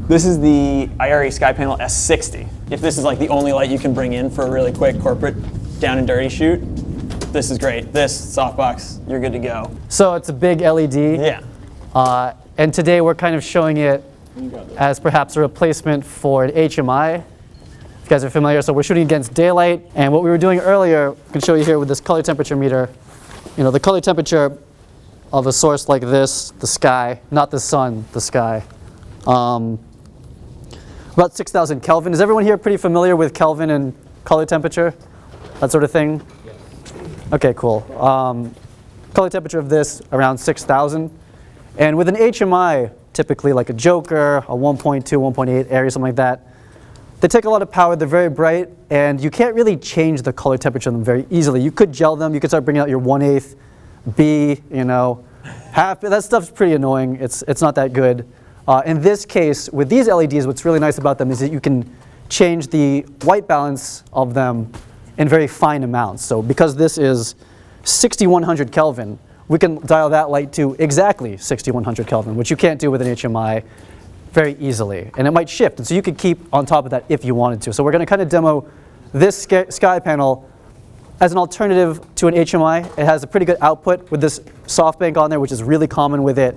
This is the IRE SkyPanel S60. If this is like the only light you can bring in for a really quick corporate down and dirty shoot, this is great. This softbox, you're good to go. So it's a big LED. Yeah. And today we're kind of showing it as perhaps a replacement for an HMI. If you guys are familiar, so we're shooting against daylight. And what we were doing earlier, I can show you here with this color temperature meter. You know, the color temperature of a source like this, the sky, not the sun, the sky. About 6,000 Kelvin. Is everyone here pretty familiar with Kelvin and color temperature? That sort of thing? Yeah. Okay, cool. Color temperature of this, around 6,000. And with an HMI, typically like a Joker, a 1.2, 1.8 area, something like that, they take a lot of power, they're very bright, and you can't really change the color temperature of them very easily. You could gel them, you could start bringing out your 1/8, B, you know, half, that stuff's pretty annoying, it's not that good. In this case, with these LEDs, what's really nice about them is that you can change the white balance of them in very fine amounts. So because this is 6100 Kelvin, we can dial that light to exactly 6100 Kelvin, which you can't do with an HMI very easily. And it might shift, and so you could keep on top of that if you wanted to. So we're going to kind of demo this SkyPanel as an alternative to an HMI. It has a pretty good output with this SoftBank on there, which is really common with it.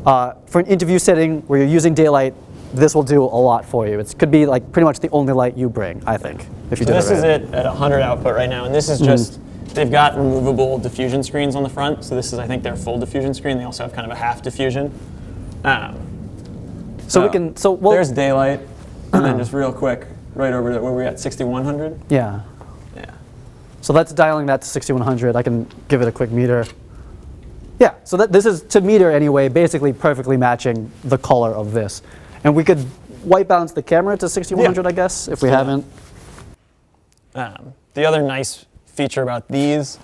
For an interview setting where you're using daylight, this will do a lot for you. It could be like pretty much the only light you bring, I think, if you do it right. This is it at 100 output right now, and this is just, they've got removable diffusion screens on the front, so this is, I think, their full diffusion screen. They also have kind of a half diffusion. There's daylight, and then just real quick, right over to where we're at 6100. Yeah. Yeah. So that's dialing that to 6100. I can give it a quick meter. Yeah, so this is, to meter anyway, basically perfectly matching the color of this. And we could white balance the camera to 6100, I guess, if we haven't. The other nice feature about these,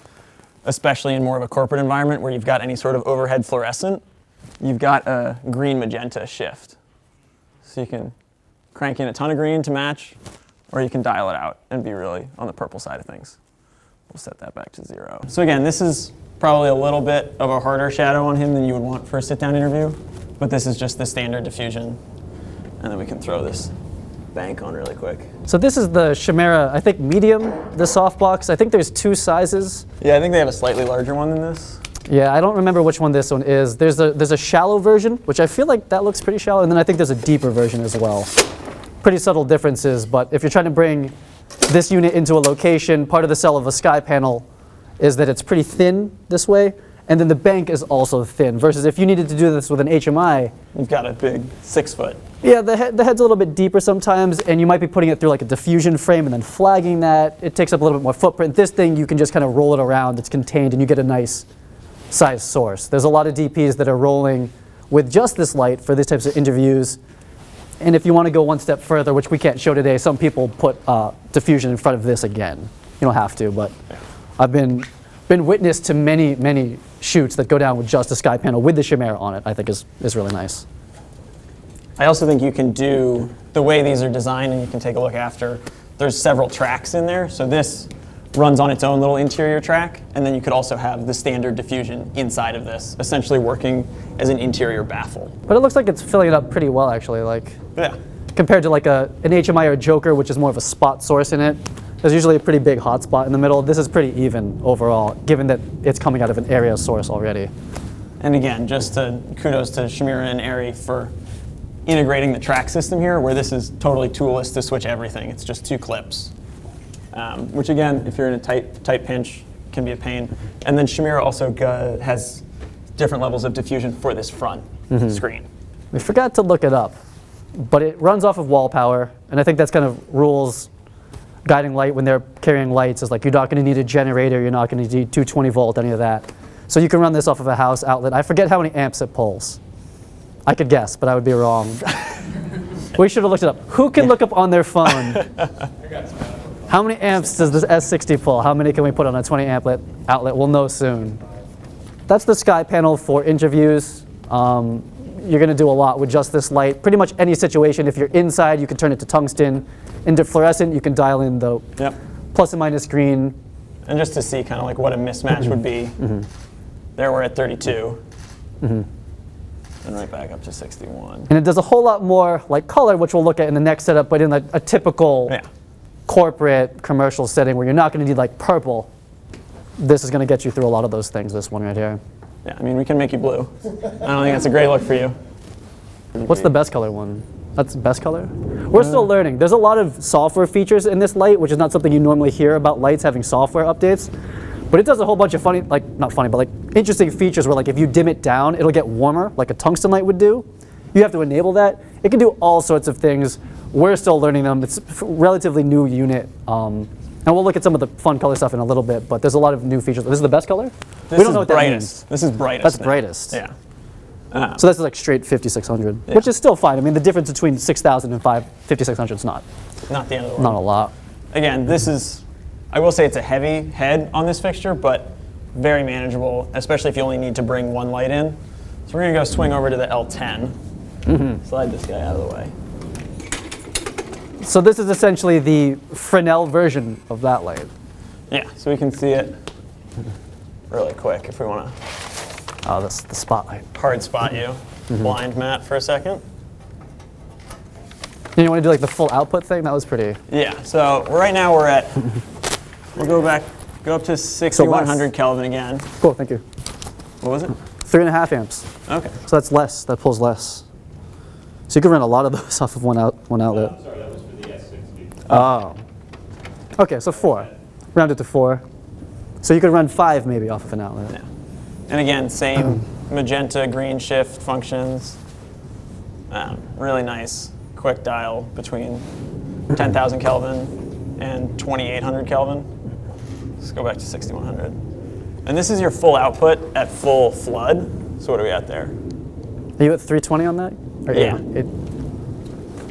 especially in more of a corporate environment where you've got any sort of overhead fluorescent, you've got a green magenta shift. So you can crank in a ton of green to match, or you can dial it out and be really on the purple side of things. We'll set that back to 0. So again, this is probably a little bit of a harder shadow on him than you would want for a sit-down interview, but this is just the standard diffusion. And then we can throw this bank on really quick. So this is the Chimera, I think medium, the softbox. I think there's 2 sizes. Yeah, I think they have a slightly larger one than this. Yeah, I don't remember which one this one is. There's a shallow version, which I feel like that looks pretty shallow, and then I think there's a deeper version as well. Pretty subtle differences, but if you're trying to bring this unit into a location, part of the sell of a SkyPanel is that it's pretty thin this way, and then the bank is also thin, versus if you needed to do this with an HMI. You've got a big 6 foot. Yeah, the head's a little bit deeper sometimes, and you might be putting it through like a diffusion frame and then flagging that. It takes up a little bit more footprint. This thing, you can just kind of roll it around. It's contained, and you get a nice size source. There's a lot of DPs that are rolling with just this light for these types of interviews. And if you want to go one step further, which we can't show today, some people put diffusion in front of this again. You don't have to, but I've been witness to many, many shoots that go down with just a SkyPanel with the Chimera on it. I think is really nice. I also think you can do, the way these are designed, and you can take a look after, there's several tracks in there. So this runs on its own little interior track, and then you could also have the standard diffusion inside of this, essentially working as an interior baffle. But it looks like it's filling it up pretty well, actually. Like, yeah. Compared to like an HMI or a Joker, which is more of a spot source in it. There's usually a pretty big hot spot in the middle. This is pretty even overall, given that it's coming out of an area source already. And again, just kudos to Chimera and ARRI for integrating the track system here, where this is totally toolless to switch everything. It's just 2 clips, which again, if you're in a tight pinch, can be a pain. And then Chimera also has different levels of diffusion for this front screen. We forgot to look it up, but it runs off of wall power, and I think that's kind of rules guiding light when they're carrying lights. Is like, you're not going to need a generator, you're not going to need 220 volt, any of that. So you can run this off of a house outlet. I forget how many amps it pulls. I could guess, but I would be wrong. We should have looked it up. Who can look up on their phone? How many amps does this S60 pull? How many can we put on a 20 amp outlet? We'll know soon. That's the SkyPanel for interviews. You're going to do a lot with just this light. Pretty much any situation. If you're inside, you can turn it to tungsten. Into fluorescent, you can dial in the plus and minus green. And just to see kind of like what a mismatch would be, there we're at 32. And and right back up to 61. And it does a whole lot more like color, which we'll look at in the next setup, but in a typical Yeah. corporate commercial setting where you're not going to need like purple. This is going to get you through a lot of those things, this one right here. Yeah, I mean, we can make you blue. I don't think that's a great look for you. What's the best color one? That's best color? We're still learning. There's a lot of software features in this light, which is not something you normally hear about lights having software updates. But it does a whole bunch of funny, like not funny, but like interesting features where like if you dim it down, it'll get warmer, like a tungsten light would do. You have to enable that. It can do all sorts of things. We're still learning them. It's a relatively new unit. And we'll look at some of the fun color stuff in a little bit, but there's a lot of new features. This is the best color? This is brightest. This is brightest. That's now. brightest. Yeah. So that's like straight 5600, Yeah. which is still fine. I mean, the difference between 6000 and 5600 is not Not the end of the world. a lot. Again, this is, I will say it's a heavy head on this fixture, but very manageable, especially if you only need to bring one light in. So we're gonna go swing over to the L10. Slide this guy out of the way. So this is essentially the Fresnel version of that light. Yeah, so we can see it really quick if we wanna Oh, that's the spotlight. hard spot you. Blind Matt for a second. And you want to do like the full output thing? That was pretty. Yeah, so right now we're at, we'll go up to 6100 Kelvin again. Cool, thank you. What was it? 3.5 amps. Okay. So that's less. That pulls less. So you can run a lot of those off of one outlet. Sorry, that was for the S60. Oh. Okay, so 4. Round it to 4. So you could run 5 maybe off of an outlet. Yeah. And again, same magenta green shift functions. Really nice quick dial between 10,000 Kelvin and 2,800 Kelvin. Let's go back to 6,100. And this is your full output at full flood. So what are we at there? Are you at 320 on that? Or Yeah.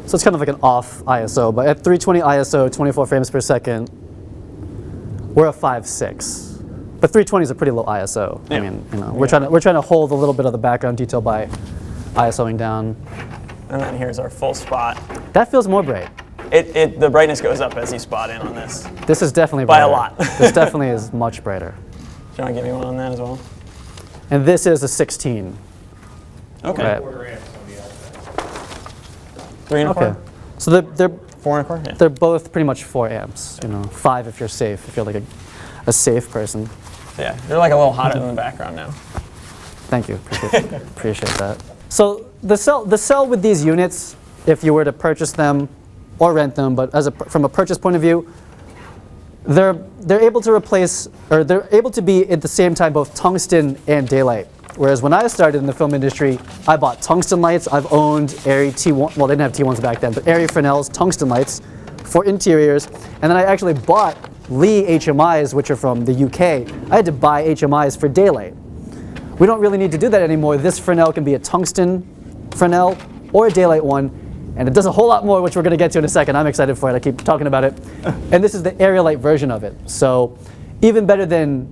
So it's kind of like an off ISO, but at 320 ISO, 24 frames per second, we're a 5.6. But 320 is a pretty low ISO. I Yeah. mean, you know, we're trying to hold a little bit of the background detail by ISOing down. And then here's our full spot. That feels more bright. The brightness goes up as you spot in on this. Do This is definitely By brighter. a lot. This definitely is much brighter. you want to give me one on that as well? And this is a 16. Okay. Right. Quarter amps on the outside. 3 and a Okay. quarter? So they're 4 and a quarter? Yeah. they're both pretty much 4 amps. You know, 5 if you're safe, if you're like a safe person. Yeah, you're like a little hotter in the background now. Thank you. Appreciate that. So the cell with these units, if you were to purchase them or rent them, but from a purchase point of view, they're able to replace, or they're able to be at the same time both tungsten and daylight. Whereas when I started in the film industry, I bought tungsten lights. I've owned Arri T1, well, they didn't have T1s back then, but Arri Fresnel's tungsten lights for interiors. And then I actually bought Lee HMIs, which are from the UK. I had to buy HMIs for daylight. We don't really need to do that anymore. This Fresnel can be a tungsten Fresnel or a daylight one, and it does a whole lot more, which we're going to get to in a second. I'm excited for it. I keep talking about it. And this is the area light version of it. So even better than,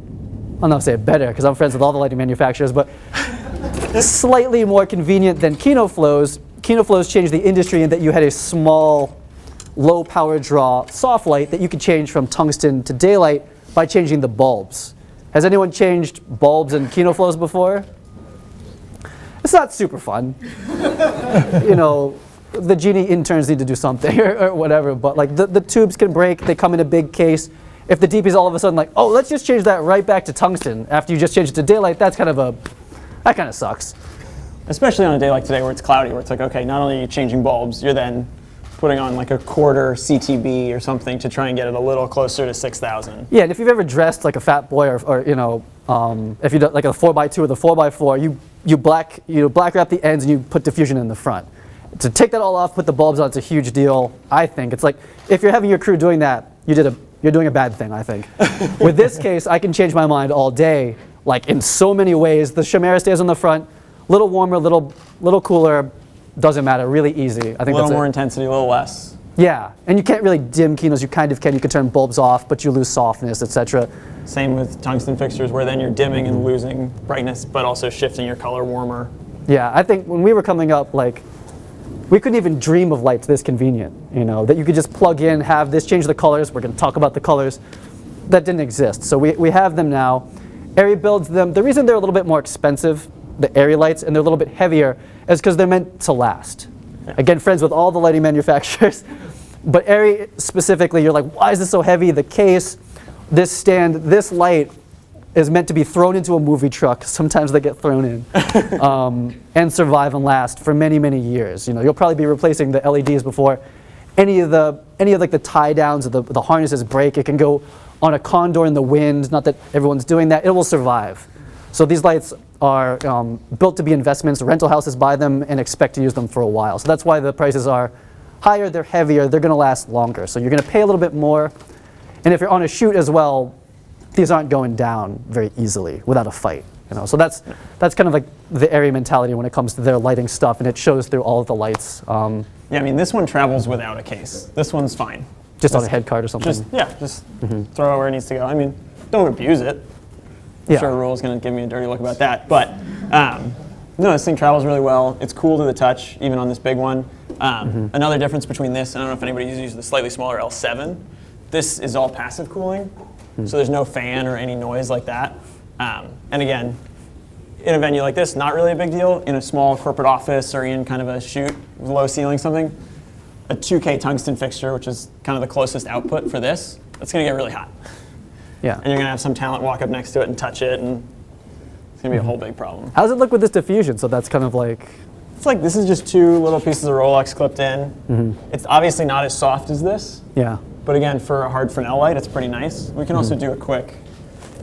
I'll not say better because I'm friends with all the lighting manufacturers, but slightly more convenient than KinoFlows. KinoFlows changed the industry in that you had a small, low power draw soft light that you could change from tungsten to daylight by changing the bulbs. Has anyone changed bulbs in KinoFlows before? It's not super fun. You know, the Genie interns need to do something or whatever, but like the tubes can break, they come in a big case. If the DP's all of a sudden like, oh, let's just change that right back to tungsten after you just changed it to daylight, that kind of sucks. Especially on a day like today where it's cloudy, where it's like, okay, not only are you changing bulbs, you're then putting on like a quarter CTB or something to try and get it a little closer to 6,000. Yeah, and if you've ever dressed like a fat boy or you know, if you do like a 4x2 or the 4x4, you black wrap the ends and you put diffusion in the front. To take that all off, put the bulbs on, it's a huge deal. I think it's like if you're having your crew doing that, you're doing a bad thing. I think. With this case, I can change my mind all day, like in so many ways. The Chimera stays on the front, little warmer, little cooler, doesn't matter. Really easy. I think A little that's more it. intensity, a little less. Yeah, and you can't really dim Kinos. You kind of can. You can turn bulbs off, but you lose softness, etc. Same with tungsten fixtures, where then you're dimming and losing brightness, but also shifting your color warmer. Yeah, I think when we were coming up, like, we couldn't even dream of lights this convenient, you know, that you could just plug in, have this, change the colors. We're going to talk about the colors. That didn't exist. So we have them now. Arri builds them. The reason they're a little bit more expensive the Arri lights, and they're a little bit heavier, is because they're meant to last. Again, friends with all the lighting manufacturers, but Arri specifically, you're like, why is this so heavy? The case, this stand, this light is meant to be thrown into a movie truck. Sometimes they get thrown in, and survive and last for many, many years. You know, you'll probably be replacing the LEDs before any of like the tie downs or the harnesses break. It can go on a condor in the wind. Not that everyone's doing that. It will survive. So these lights are built to be investments. Rental houses buy them and expect to use them for a while. So that's why the prices are higher. They're heavier. They're going to last longer. So you're going to pay a little bit more. And if you're on a shoot as well, these aren't going down very easily without a fight. You know, so that's kind of like the Arri mentality when it comes to their lighting stuff, and it shows through all of the lights. Yeah, I mean, this one travels without a case. This one's fine. Just on a head card or something. Just throw it where it needs to go. I mean, don't abuse it. I'm Yeah. sure Rule's going to give me a dirty look about that. But no, this thing travels really well. It's cool to the touch, even on this big one. Another difference between this, and I don't know if anybody's used the slightly smaller L7, this is all passive cooling. So there's no fan or any noise like that. And again, in a venue like this, not really a big deal. In a small corporate office or in kind of a shoot with low ceiling something, a 2K tungsten fixture, which is kind of the closest output for this, that's going to get really hot. Yeah. And you're going to have some talent walk up next to it and touch it, and it's going to be a whole big problem. How does it look with this diffusion? So that's kind of like, It's like this is just two little pieces of Rolex clipped in. It's obviously not as soft as this, yeah. but again, for a hard Fresnel light, it's pretty nice. We can also do a quick,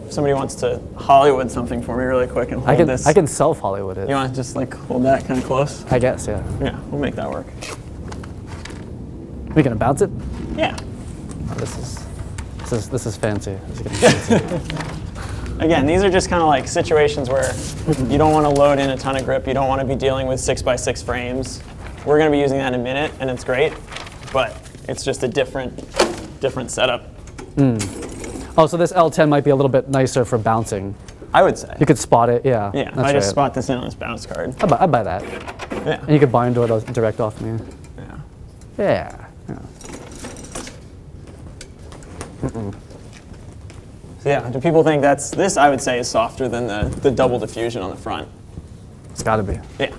if somebody wants to Hollywood something for me really quick and hold this. I can self Hollywood it. You want to just like hold that kind of close? I guess, yeah. Yeah, we'll make that work. We gonna bounce it? Yeah. Oh, this is fancy. This is getting fancy. Again, these are just kind of like situations where you don't want to load in a ton of grip. You don't want to be dealing with 6x6 frames. We're going to be using that in a minute, and it's great, but it's just a different setup. Oh, so this L10 might be a little bit nicer for bouncing. I would say. You could spot it, yeah. Yeah, if that's I just right. spot this in on this bounce card. I'd buy that. Yeah. And you could barn door those direct off me. Yeah. Yeah. So yeah, do people think this I would say is softer than the double diffusion on the front? It's gotta be. Yeah.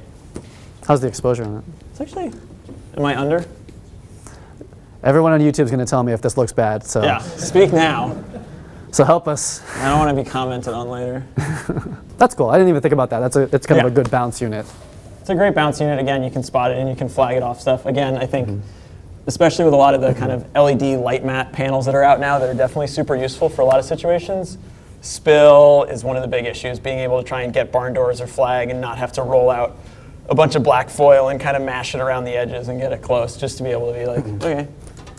How's the exposure on it? It's actually, am I under? Everyone on YouTube is gonna tell me if this looks bad, so. Yeah, speak now. So help us. I don't want to be commented on later. That's cool. I didn't even think about that. It's kind of Yeah. a good bounce unit. It's a great bounce unit. Again, you can spot it and you can flag it off stuff. Again, I think, especially with a lot of the kind of LED light matte panels that are out now that are definitely super useful for a lot of situations, spill is one of the big issues, being able to try and get barn doors or flag and not have to roll out a bunch of black foil and kind of mash it around the edges and get it close just to be able to be like, okay,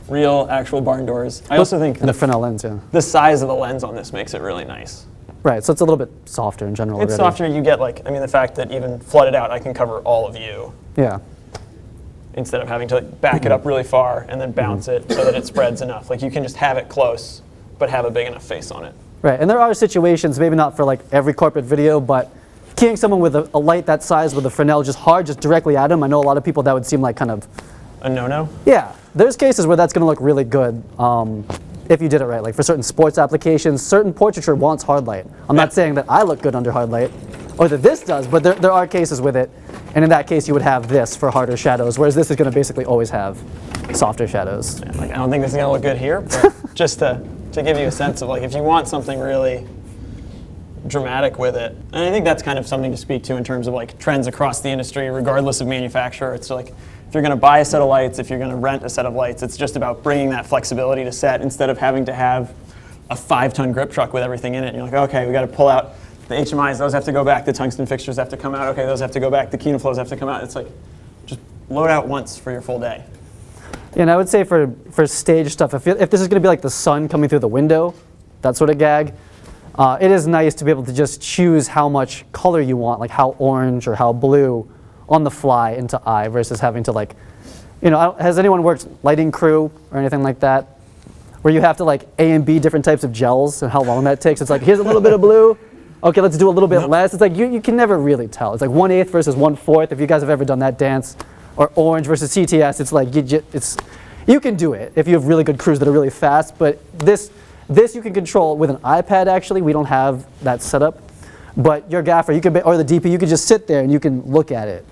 real actual barn doors. I also think And the Fresnel lens, yeah. the size of the lens on this makes it really nice. Right, so it's a little bit softer in general It's already. softer, you get like, I mean, the fact that even flooded out, I can cover all of you Yeah. instead of having to like, back it up really far and then bounce it so that it spreads enough. Like you can just have it close, but have a big enough face on it. Right, and there are situations, maybe not for like every corporate video, but keying someone with a light that size with a Fresnel just hard, just directly at him, I know a lot of people that would seem like kind of, A no-no? yeah, there's cases where that's gonna look really good if you did it right. Like for certain sports applications, certain portraiture wants hard light. I'm not saying that I look good under hard light, or that this does, but there are cases with it, and in that case you would have this for harder shadows, whereas this is gonna basically always have softer shadows. Like I don't think this is gonna look good here, but just to give you a sense of like if you want something really dramatic with it, and I think that's kind of something to speak to in terms of like trends across the industry, regardless of manufacturer. It's like if you're gonna buy a set of lights, if you're gonna rent a set of lights, it's just about bringing that flexibility to set instead of having to have a 5-ton grip truck with everything in it. And you're like, okay, we gotta pull out the HMIs, those have to go back, the tungsten fixtures have to come out, okay, those have to go back, the Kinoflows have to come out. It's like, just load out once for your full day. Yeah, and I would say for stage stuff, if this is going to be like the sun coming through the window, that sort of gag, it is nice to be able to just choose how much color you want, like how orange or how blue on the fly into eye versus having to like, you know, has anyone worked lighting crew or anything like that? Where you have to like A and B different types of gels and how long that takes. It's like, here's a little bit of blue. Okay, let's do a little bit less. It's like you can never really tell. It's like 1/8 versus 1/4. If you guys have ever done that dance, or orange versus CTS, it's like you can do it if you have really good crews that are really fast. But this you can control with an iPad. Actually, we don't have that setup. But your gaffer, or the DP, you could just sit there and you can look at it.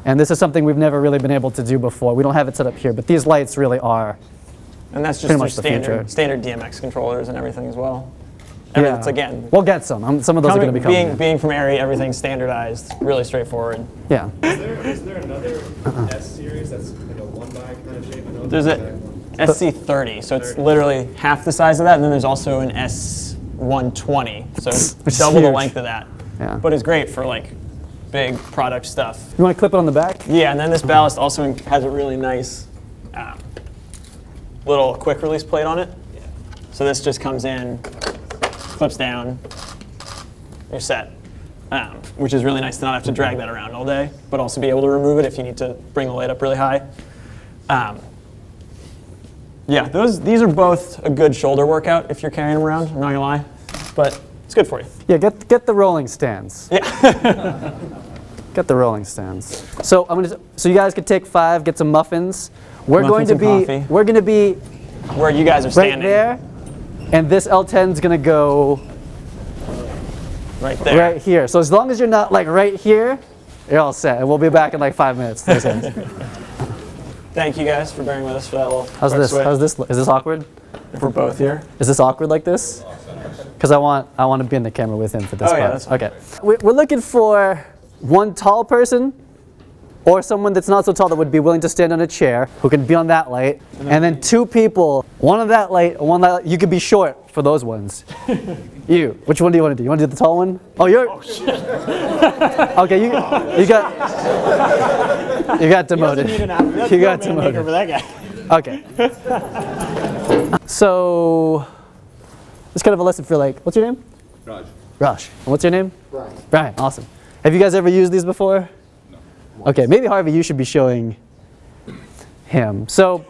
And this is something we've never really been able to do before. We don't have it set up here, but these lights really are. And that's just Pretty your much the future. standard DMX controllers and everything as well. I mean, it's again, we'll get some. Some of those are going to be coming. being from Arri, everything's standardized, really straightforward. Yeah. Is there another S series that's like a 1x kind of shape? I know There's a SC30, so it's literally half the size of that, and then there's also an S120, so it's Which is double the huge. length of that. Yeah. But it's great for like big product stuff. You want to clip it on the back? Yeah, and then this ballast also has a really nice little quick release plate on it. So this just comes in, clips down, you're set. Which is really nice to not have to drag that around all day, but also be able to remove it if you need to bring the light up really high. Yeah, these are both a good shoulder workout if you're carrying them around, I'm not gonna lie, but it's good for you. Yeah, get the rolling stands. Yeah. Get the rolling stands. So so you guys could take 5, get some muffins. We're Muffins and coffee. we're going to be Where you guys are right standing. there, and this L10 is going to go Right there. right here. So as long as you're not like right here, you're all set. And we'll be back in like 5 minutes. Thank you guys for bearing with us for that little How's quick this? switch. How's this? Is this awkward? If we're both here. Is this awkward like this? Because I want to be in the camera with him for this Oh, part. yeah, that's fine. Okay. We're looking for one tall person, or someone that's not so tall that would be willing to stand on a chair, who can be on that light, and then 2 people, one on that light, and one on that light. You could be short for those ones. You. Which one do you want to do? You want to do the tall one? Oh, you're. Oh, shit. Okay, you got demoted. You got demoted. For that guy. Okay. So, it's kind of a lesson for like, what's your name? Raj. Raj. And what's your name? Brian. Brian, awesome. Have you guys ever used these before? No. Okay, maybe Harvey, you should be showing him. So,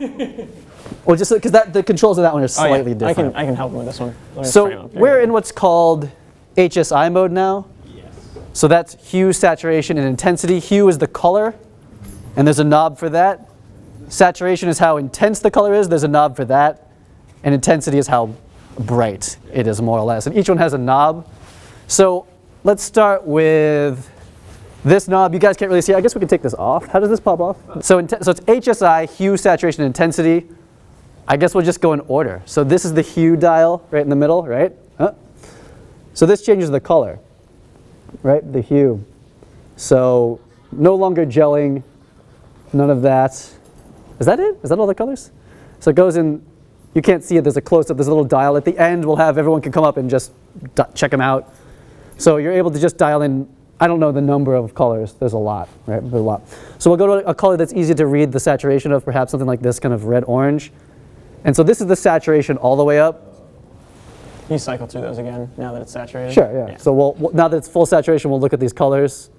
well, just because the controls of that one are slightly different. I can help him with this one. Let me frame So him. we're in what's called HSI mode now. Yes. So that's hue, saturation, and intensity. Hue is the color, and there's a knob for that. Saturation is how intense the color is. There's a knob for that. And intensity is how bright it is, more or less. And each one has a knob. So let's start with this knob. You guys can't really see. I guess we can take this off. How does this pop off? So it's HSI, hue, saturation, and intensity. I guess we'll just go in order. So this is the hue dial right in the middle, right? So this changes the color, right? The hue. So no longer gelling, none of that. Is that it? Is that all the colors? So it goes in, you can't see it, there's a close-up, there's a little dial. At the end, we'll have everyone can come up and just check them out. So you're able to just dial in, I don't know the number of colors, there's a lot, right? There's a lot. So we'll go to a color that's easy to read the saturation of, perhaps something like this, kind of red-orange. And so this is the saturation all the way up. Can you cycle through those again now that it's saturated? Sure, yeah. So now that it's full saturation, we'll look at these colors.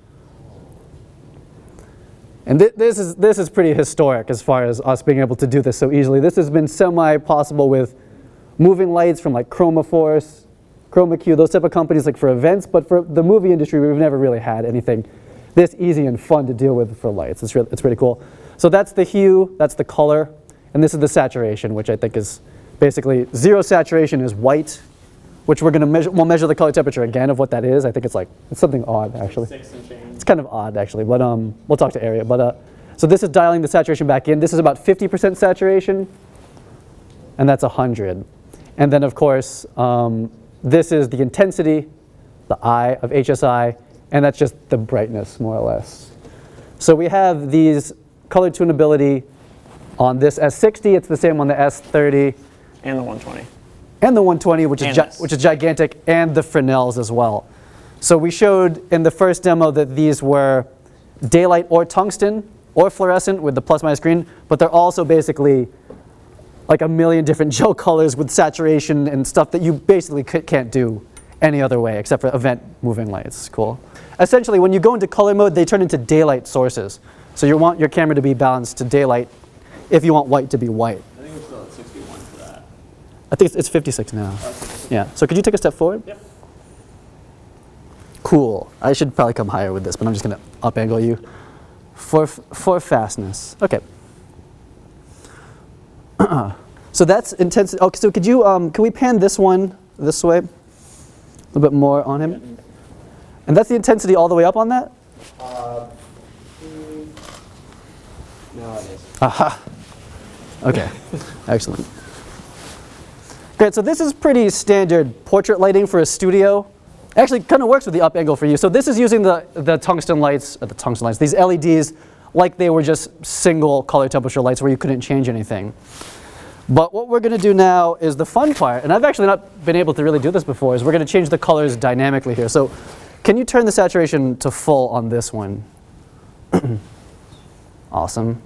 And this is pretty historic as far as us being able to do this so easily. This has been semi-possible with moving lights from like ChromaForce, ChromaQ, those type of companies like for events, but for the movie industry, we've never really had anything this easy and fun to deal with for lights. It's pretty cool. So that's the hue, that's the color, and this is the saturation, which I think is basically zero saturation is white, which we're going to measure. We'll measure the color temperature again of what that is. I think it's something odd actually. 6 and change. It's kind of odd actually, but we'll talk to area. But so this is dialing the saturation back in. This is about 50% saturation, and that's 100. And then of course, this is the intensity, the I of HSI, and that's just the brightness more or less. So we have these color tunability on this S60. It's the same on the S30 And the 120. and the 120, which And is gigantic, and the Fresnels as well. So we showed in the first demo that these were daylight or tungsten or fluorescent with the plus minus green, but they're also basically like a million different gel colors with saturation and stuff that you basically can't do any other way except for event moving lights. Cool. Essentially, when you go into color mode, they turn into daylight sources. So you want your camera to be balanced to daylight if you want white to be white. I think we're still at 61 for that. I think it's 56 now. Yeah. So could you take a step forward? Yep. Cool. I should probably come higher with this, but I'm just going to up angle you for fastness. Okay. So that's intensity. Okay. So could you can we pan this one this way? A little bit more on him. And that's the intensity all the way up on that? No, it is. Aha. Okay, excellent. Great, so this is pretty standard portrait lighting for a studio. Actually, kind of works with the up angle for you. So this is using the tungsten lights, these LEDs, like they were just single color temperature lights where you couldn't change anything. But what we're going to do now is the fun part, and I've actually not been able to really do this before, is we're going to change the colors dynamically here. So can you turn the saturation to full on this one? Awesome.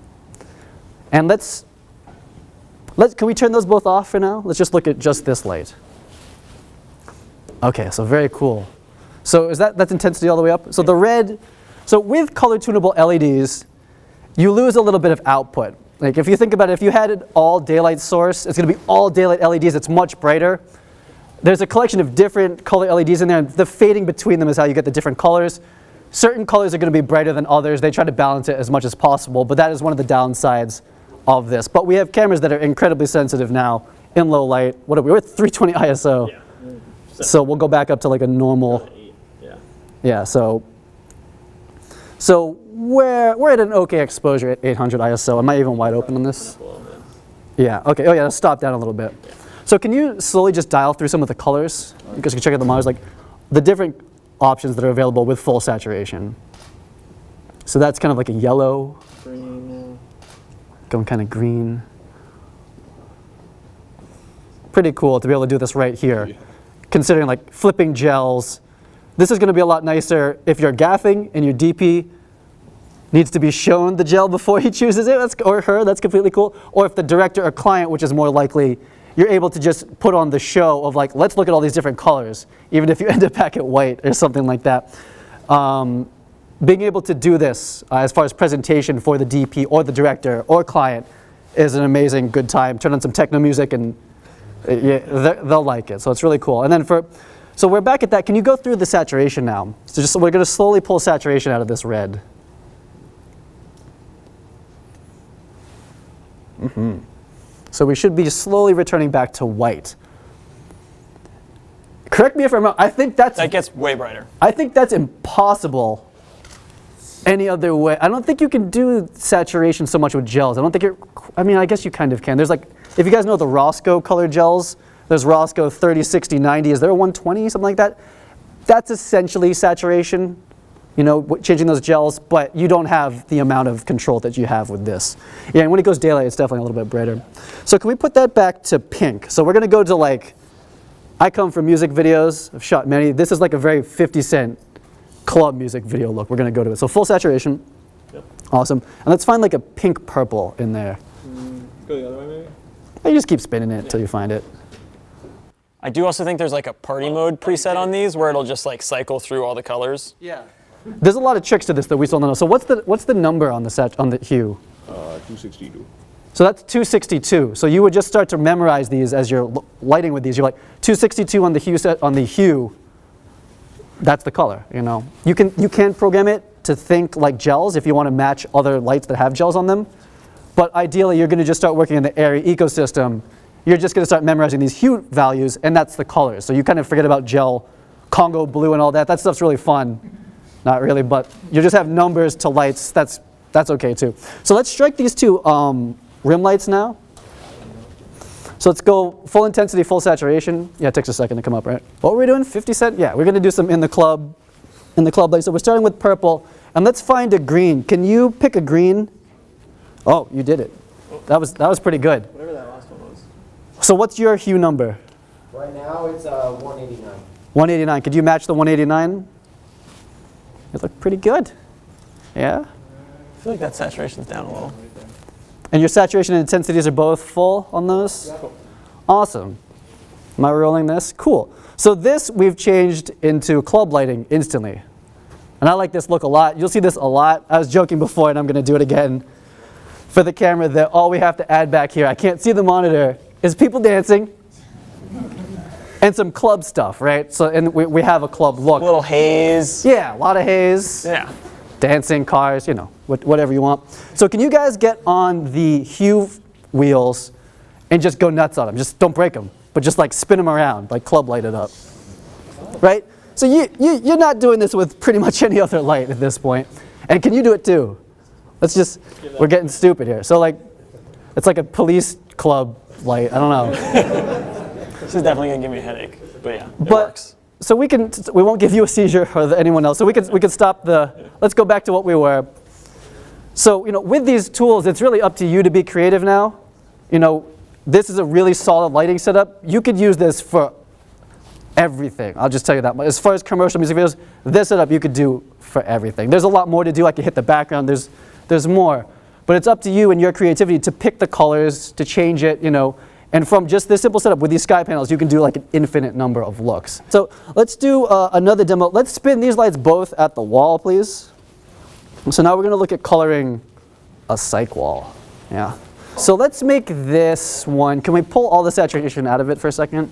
And can we turn those both off for now? Let's just look at just this light. Okay, so very cool. So that's intensity all the way up? So the red, so with color tunable LEDs, you lose a little bit of output. Like if you think about it, if you had an all daylight source, it's going to be all daylight LEDs, it's much brighter. There's a collection of different color LEDs in there, and the fading between them is how you get the different colors. Certain colors are going to be brighter than others. They try to balance it as much as possible, but that is one of the downsides of this. But we have cameras that are incredibly sensitive now in low light. What are we? We're at 320 ISO. Yeah. So we'll go back up to like a normal. Yeah. Yeah, so we're at an okay exposure at 800 ISO. Am I even wide open on this? Yeah, okay. Oh yeah, let's stop down a little bit. So can you slowly just dial through some of the colors? Because you can check out the monitors, like the different options that are available with full saturation. So that's kind of like a yellow. Green. Going kind of green. Pretty cool to be able to do this right here. Yeah. Considering like flipping gels. This is going to be a lot nicer if you're gaffing and your DP needs to be shown the gel before he chooses it, or her, that's completely cool. Or if the director or client, which is more likely, you're able to just put on the show of like, let's look at all these different colors, even if you end up back at white or something like that. Being able to do this as far as presentation for the DP or the director or client is an amazing good time. Turn on some techno music and yeah, they'll like it. So it's really cool. And then so we're back at that. Can you go through the saturation now? So we're going to slowly pull saturation out of this red. So we should be slowly returning back to white. Correct me if I'm wrong. I think that gets way brighter. I think that's impossible any other way. I don't think you can do saturation so much with gels. I mean, I guess you kind of can. There's like, if you guys know the Roscoe color gels, there's Roscoe 30, 60, 90. Is there a 120, something like that? That's essentially saturation, changing those gels, but you don't have the amount of control that you have with this. Yeah, and when it goes daylight, it's definitely a little bit brighter. So can we put that back to pink? So we're going to go to like, I come from music videos. I've shot many. This is like a very 50 Cent club music video look. We're going to go to it. So full saturation. Yep. Awesome. And let's find like a pink purple in there. Go the other way maybe? You just keep spinning it until you find it. I do also think there's like a party mode preset on these where it'll just like cycle through all the colors. Yeah. There's a lot of tricks to this that we still don't know. So what's the number on the hue? 262. So that's 262. So you would just start to memorize these as you're lighting with these. You're like 262 on the hue. That's the color. You can program it to think like gels if you want to match other lights that have gels on them. But ideally, you're going to just start working in the ARRI ecosystem. You're just going to start memorizing these hue values, and that's the colors. So you kind of forget about gel, Congo blue, and all that. That stuff's really fun. Not really, but you just have numbers to lights. That's okay too. So let's strike these two rim lights now. So let's go full intensity, full saturation. Yeah, it takes a second to come up, right? What were we doing? 50 Cent? Yeah, we're going to do some in the club light. So we're starting with purple, and let's find a green. Can you pick a green? Oh, you did it. That was pretty good. Whatever that last one was. So what's your hue number? Right now it's 189. 189. Could you match the 189? It looked pretty good. Yeah? I feel like that saturation's down a little. And your saturation and intensities are both full on those? Yeah. Awesome. Am I rolling this? Cool. So this we've changed into club lighting instantly. And I like this look a lot. You'll see this a lot. I was joking before and I'm going to do it again for the camera that all we have to add back here, I can't see the monitor, is people dancing and some club stuff, right? So, and we have a club look. A little haze. Yeah, a lot of haze. Yeah. Dancing, cars, whatever you want. So can you guys get on the hue wheels and just go nuts on them? Just don't break them, but just like spin them around, like club light it up, right? So you're not doing this with pretty much any other light at this point. And can you do it too? We're getting stupid here. So like, it's like a police club light. I don't know. This is definitely gonna give me a headache, but yeah, it But works. so we won't give you a seizure or anyone else. So we could stop let's go back to what we were. So, with these tools, it's really up to you to be creative now. This is a really solid lighting setup. You could use this for everything. I'll just tell you that much. As far as commercial music videos, this setup you could do for everything. There's a lot more to do. I could hit the background. There's more. But it's up to you and your creativity to pick the colors, to change it, And from just this simple setup with these sky panels, you can do like an infinite number of looks. So let's do another demo. Let's spin these lights both at the wall, please. So now we're going to look at coloring a cyc wall. Yeah. So let's make this one. Can we pull all the saturation out of it for a second?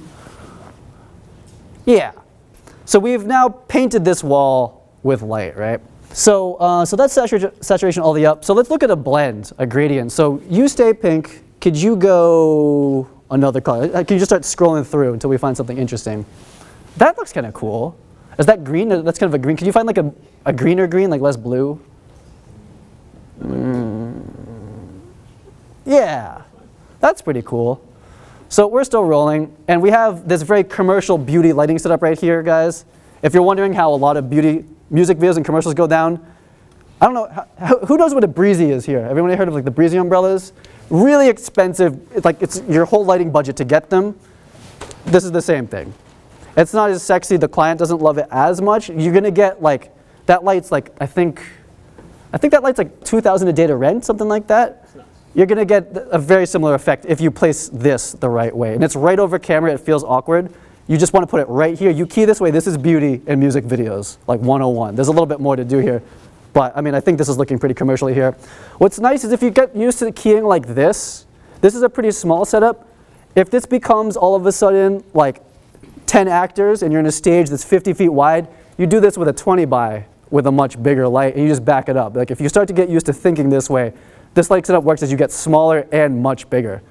Yeah. So we've now painted this wall with light, right? So that's saturation all the way up. So let's look at a blend, a gradient. So you stay pink. Could you go another color? Can you just start scrolling through until we find something interesting? That looks kind of cool. Is that green? That's kind of a green. Can you find like a greener green, like less blue? Yeah, that's pretty cool. So we're still rolling, and we have this very commercial beauty lighting setup right here, guys. If you're wondering how a lot of beauty music videos and commercials go down, I don't know, who knows what a Breezy is here? Everyone heard of like the Breezy umbrellas? Really expensive, it's your whole lighting budget to get them. This is the same thing. It's not as sexy, the client doesn't love it as much. You're gonna get like, that light's like, I think that light's like $2,000 a day to rent, something like that. You're gonna get a very similar effect if you place this the right way. And it's right over camera, it feels awkward. You just wanna put it right here. You key this way, this is beauty in music videos, like 101. There's a little bit more to do here. But I think this is looking pretty commercially here. What's nice is if you get used to keying like this is a pretty small setup. If this becomes all of a sudden like 10 actors and you're in a stage that's 50 feet wide, you do this with a 20 by with a much bigger light and you just back it up. Like if you start to get used to thinking this way, this light setup works as you get smaller and much bigger.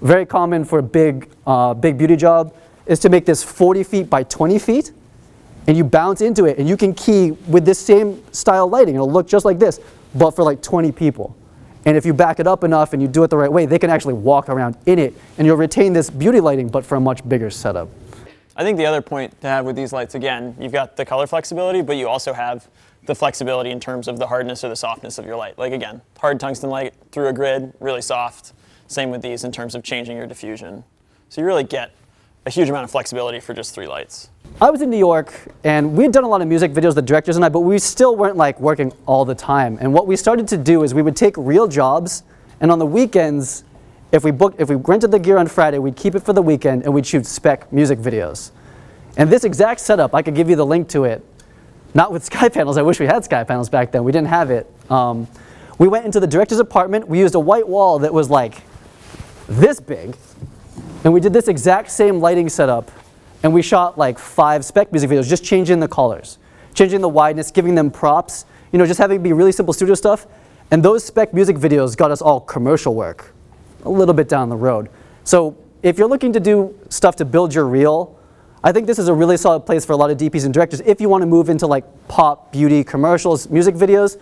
Very common for a big beauty job is to make this 40 feet by 20 feet. And you bounce into it, and you can key with this same style lighting. It'll look just like this, but for like 20 people. And if you back it up enough and you do it the right way, they can actually walk around in it, and you'll retain this beauty lighting, but for a much bigger setup. I think the other point to have with these lights, again, you've got the color flexibility, but you also have the flexibility in terms of the hardness or the softness of your light. Like again, hard tungsten light through a grid, really soft. Same with these in terms of changing your diffusion. So you really get a huge amount of flexibility for just 3 lights. I was in New York, and we'd done a lot of music videos, the directors and I, but we still weren't like working all the time. And what we started to do is we would take real jobs, and on the weekends, if we rented the gear on Friday, we'd keep it for the weekend, and we'd shoot spec music videos. And this exact setup, I could give you the link to it, not with sky panels. I wish we had sky panels back then. We didn't have it. We went into the director's apartment. We used a white wall that was like this big, and we did this exact same lighting setup. And we shot like 5 spec music videos, just changing the colors, changing the wideness, giving them props, just having it be really simple studio stuff. And those spec music videos got us all commercial work a little bit down the road. So if you're looking to do stuff to build your reel, I think this is a really solid place for a lot of DPs and directors. If you want to move into like pop, beauty, commercials, music videos,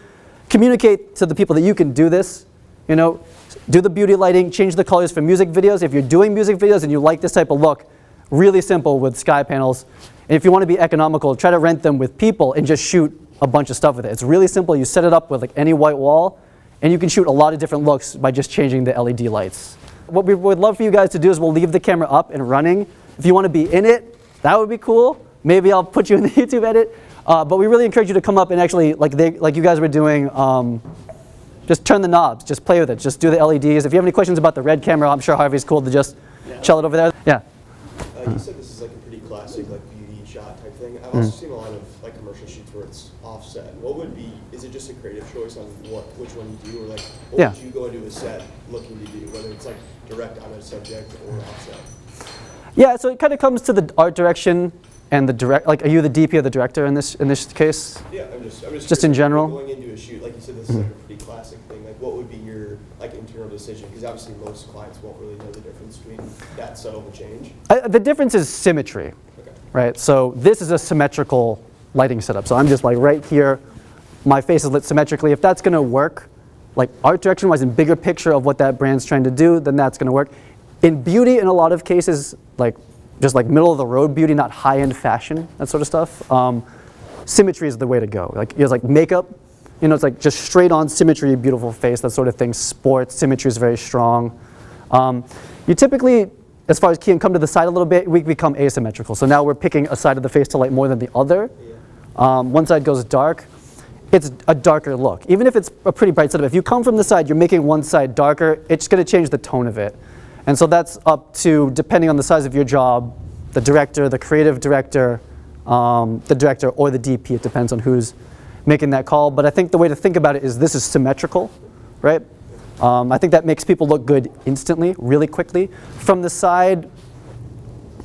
communicate to the people that you can do this, do the beauty lighting, change the colors for music videos. If you're doing music videos and you like this type of look, really simple with sky panels. And if you want to be economical, try to rent them with people and just shoot a bunch of stuff with it. It's really simple. You set it up with like any white wall, and you can shoot a lot of different looks by just changing the LED lights. What we would love for you guys to do is we'll leave the camera up and running. If you want to be in it, that would be cool. Maybe I'll put you in the YouTube edit. But we really encourage you to come up and actually, like you guys were doing, just turn the knobs, just play with it, just do the LEDs. If you have any questions about the red camera, I'm sure Harvey's cool to just chill it over there. Yeah. You said this is like a pretty classic like beauty shot type thing. I've also seen a lot of like commercial shoots where it's offset. Is it just a creative choice on which one you do, or like what would you go into a set looking to do, whether it's like direct on a subject or offset? Yeah, so it kind of comes to the art direction and the direct. Like, are you the DP or the director in this case? Yeah, I'm just in general. Going into a shoot, like you said, this is like a pretty classic thing. Like, what would be your like internal decision? Because obviously most clients won't really know the difference between that subtle of a change. The difference is symmetry. Okay. right? So this is a symmetrical lighting setup. So I'm just like right here, my face is lit symmetrically. If that's gonna work, like art direction wise and bigger picture of what that brand's trying to do, then that's gonna work. In beauty, in a lot of cases, like just like middle of the road beauty, not high end fashion, that sort of stuff, symmetry is the way to go. Like it's like makeup, you know, it's like just straight on symmetry, beautiful face, that sort of thing. Sports, symmetry is very strong. You typically, as far as key and come to the side a little bit, we become asymmetrical. So now we're picking a side of the face to light more than the other. One side goes dark. It's a darker look. Even if it's a pretty bright setup, if you come from the side, you're making one side darker, it's gonna change the tone of it. And so that's up to, depending on the size of your job, the director, the creative director, the director or the DP, it depends on who's making that call. But I think the way to think about it is this is symmetrical, right? I think that makes people look good instantly, really quickly. From the side,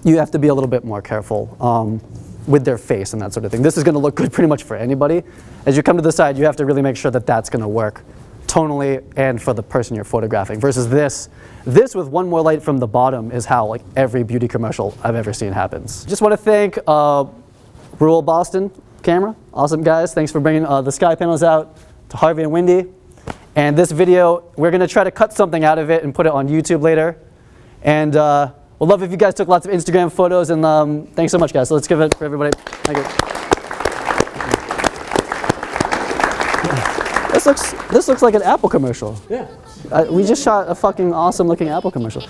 you have to be a little bit more careful with their face and that sort of thing. This is gonna look good pretty much for anybody. As you come to the side, you have to really make sure that that's gonna work tonally and for the person you're photographing. Versus this with one more light from the bottom is how like every beauty commercial I've ever seen happens. Just wanna thank Rural Boston Camera. Awesome guys, thanks for bringing the sky panels out to Harvey and Wendy. And this video, we're gonna try to cut something out of it and put it on YouTube later. And we'll love if you guys took lots of Instagram photos, and thanks so much guys. So let's give it for everybody. Thank you. This looks like an Apple commercial. Yeah. We just shot a fucking awesome looking Apple commercial.